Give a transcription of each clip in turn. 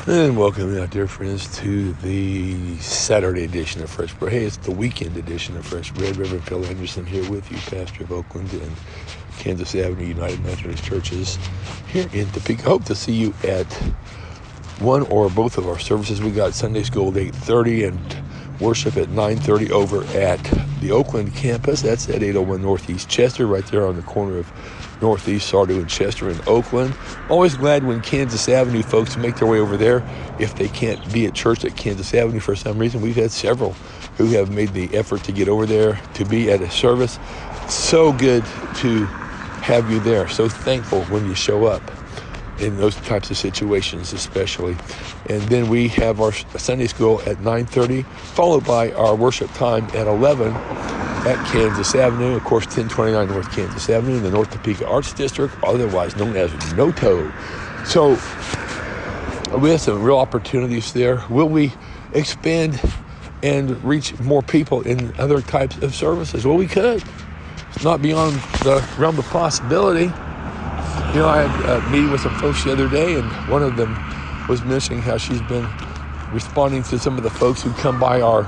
And welcome out, dear friends, to the Saturday edition of Fresh Bread. Hey, it's the weekend edition of Fresh Bread. Reverend Phil Anderson here with you, pastor of Oakland and Kansas Avenue United Methodist Churches here in Topeka. Hope to see you at one or both of our services. We got Sunday school at 8:30 and worship at 9:30 over at the Oakland campus. That's at 801 Northeast Chester, right there on the corner of Northeast Sardo and Chester in Oakland. Always glad when Kansas Avenue folks make their way over there if they can't be at church at Kansas Avenue for some reason. We've had several who have made the effort to get over there to be at a service. So good to have you there. So thankful when you show up in those types of situations especially. And then we have our Sunday school at 9:30, followed by our worship time at 11 at Kansas Avenue, of course 1029 North Kansas Avenue in the North Topeka Arts District, otherwise known as NOTO. So we have some real opportunities there. Will we expand and reach more people in other types of services? Well, we could. It's not beyond the realm of possibility. You know, I had a meeting with some folks the other day, and one of them was mentioning how she's been responding to some of the folks who come by our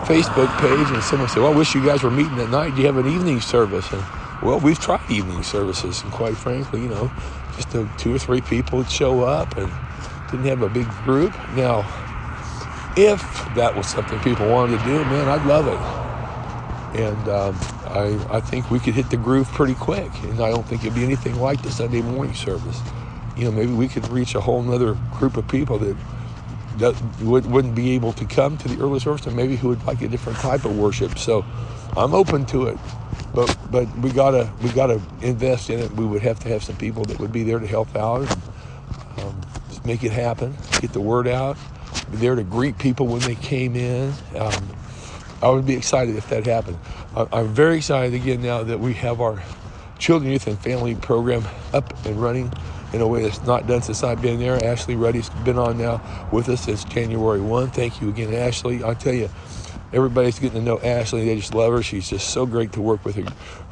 Facebook page, and someone said, well, I wish you guys were meeting at night. Do you have an evening service? And, well, we've tried evening services, and quite frankly, you know, just 2 or 3 people would show up and didn't have a big group. Now, if that was something people wanted to do, man, I'd love it. And I think we could hit the groove pretty quick, and I don't think it'd be anything like the Sunday morning service. You know, maybe we could reach a whole nother group of people that wouldn't be able to come to the early service, and maybe who would like a different type of worship. So I'm open to it, but we gotta invest in it. We would have to have some people that would be there to help out, and just make it happen, get the word out, be there to greet people when they came in. I would be excited if that happened. I'm very excited again now that we have our Children, Youth, and Family program up and running in a way that's not done since I've been there. Ashley Ruddy's been on now with us since January 1. Thank you again, Ashley. I tell you, everybody's getting to know Ashley. They just love her. She's just so great to work with.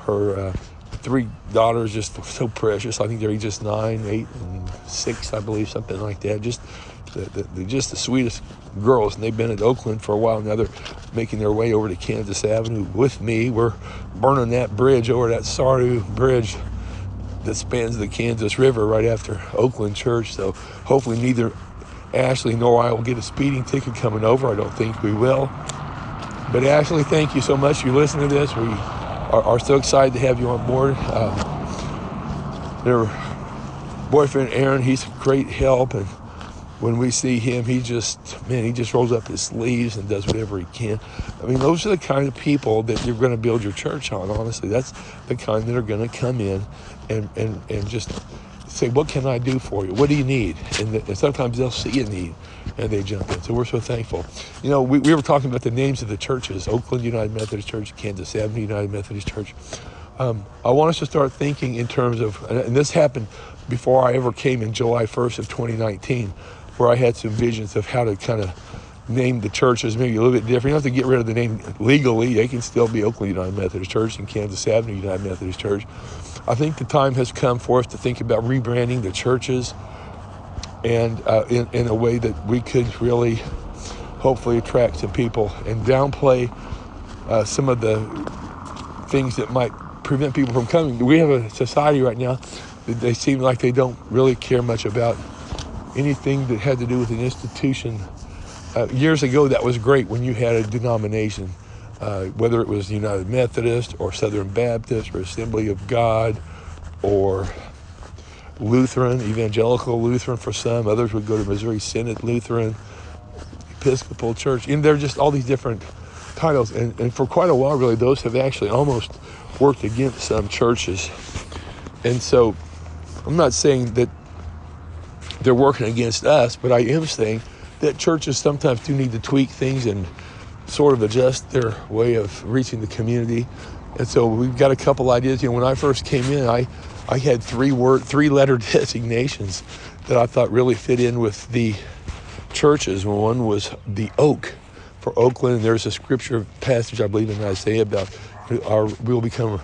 Her 3 daughters, just so precious. I think they're just 9, 8, and 6, I believe, something like that. Just the sweetest girls, and they've been at Oakland for a while now. They're making their way over to Kansas Avenue with me. We're burning that bridge over, that Sardo Bridge that spans the Kansas River right after Oakland Church. So hopefully neither Ashley nor I will get a speeding ticket coming over. I don't think we will. But Ashley, thank you so much. You listen to this. We are so excited to have you on board. Their boyfriend Aaron, he's a great help, and when we see him, he just rolls up his sleeves and does whatever he can. I mean, those are the kind of people that you're going to build your church on, honestly. That's the kind that are going to come in and just say, what can I do for you? What do you need? And sometimes they'll see a need, and they jump in. So we're so thankful. You know, we were talking about the names of the churches: Oakland United Methodist Church, Kansas Avenue United Methodist Church. I want us to start thinking in terms of, and this happened before I ever came in July 1st of 2019, where I had some visions of how to kind of name the churches maybe a little bit different. You don't have to get rid of the name legally. They can still be Oakland United Methodist Church and Kansas Avenue United Methodist Church. I think the time has come for us to think about rebranding the churches, and in a way that we could really hopefully attract some people and downplay some of the things that might prevent people from coming. We have a society right now that they seem like they don't really care much about anything that had to do with an institution. Years ago, that was great when you had a denomination, whether it was United Methodist or Southern Baptist or Assembly of God or Lutheran, Evangelical Lutheran for some. Others would go to Missouri Synod Lutheran, Episcopal Church. And they're just all these different titles. And for quite a while, really, those have actually almost worked against some churches. And so I'm not saying that they're working against us, but I am saying that churches sometimes do need to tweak things and sort of adjust their way of reaching the community. And so we've got a couple ideas. You know, when I first came in, I had 3-letter designations that I thought really fit in with the churches. One was the Oak for Oakland. And there's a scripture passage, I believe, in Isaiah about we'll become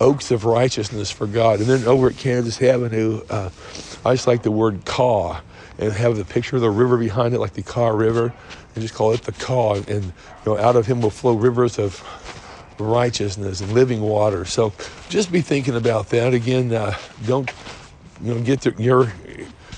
oaks of righteousness for God. And then over at Kansas Avenue, I just like the word Kaw, and have the picture of the river behind it, like the Kaw River, and just call it the Kaw. And out of him will flow rivers of righteousness and living water. So just be thinking about that. Again, don't get your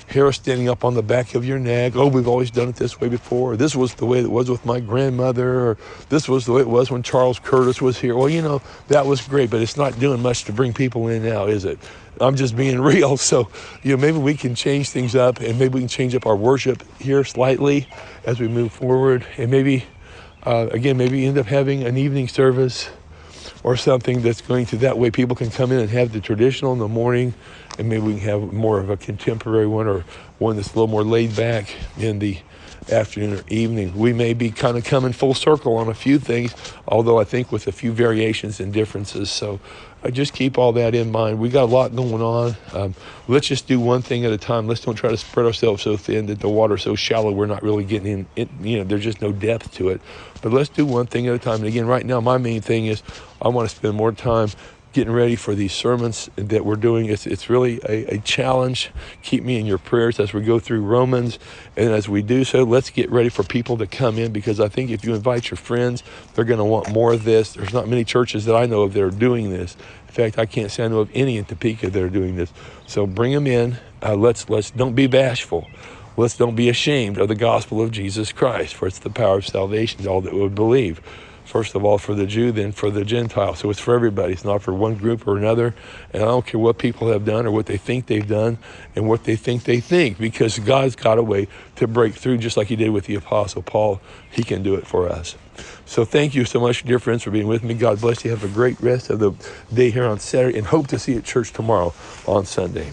hair standing up on the back of your neck. Oh, we've always done it this way before. Or, this was the way it was with my grandmother. Or this was the way it was when Charles Curtis was here. Well, that was great, but it's not doing much to bring people in now, is it? I'm just being real. So, maybe we can change things up, and maybe we can change up our worship here slightly as we move forward. And maybe end up having an evening service or something that's going to, that way people can come in and have the traditional in the morning, and maybe we can have more of a contemporary one, or one that's a little more laid back in the afternoon or evening. We may be kind of coming full circle on a few things, although I think with a few variations and differences. So I just keep all that in mind. We got a lot going on. Let's just do one thing at a time. Let's don't try to spread ourselves so thin that the water's so shallow we're not really getting in. There's just no depth to it. But let's do one thing at a time. And again, right now, my main thing is I want to spend more time getting ready for these sermons that we're doing. It's really a challenge. Keep me in your prayers as we go through Romans. And as we do so, let's get ready for people to come in, because I think if you invite your friends, they're going to want more of this. There's not many churches that I know of that are doing this. In fact, I can't say I know of any in Topeka that are doing this. So bring them in. Let's don't be bashful. Let's don't be ashamed of the gospel of Jesus Christ, for it's the power of salvation to all that would believe. First of all, for the Jew, then for the Gentile. So it's for everybody. It's not for one group or another. And I don't care what people have done or what they think they've done and what they think, because God's got a way to break through, just like he did with the Apostle Paul. He can do it for us. So thank you so much, dear friends, for being with me. God bless you. Have a great rest of the day here on Saturday, and hope to see you at church tomorrow on Sunday.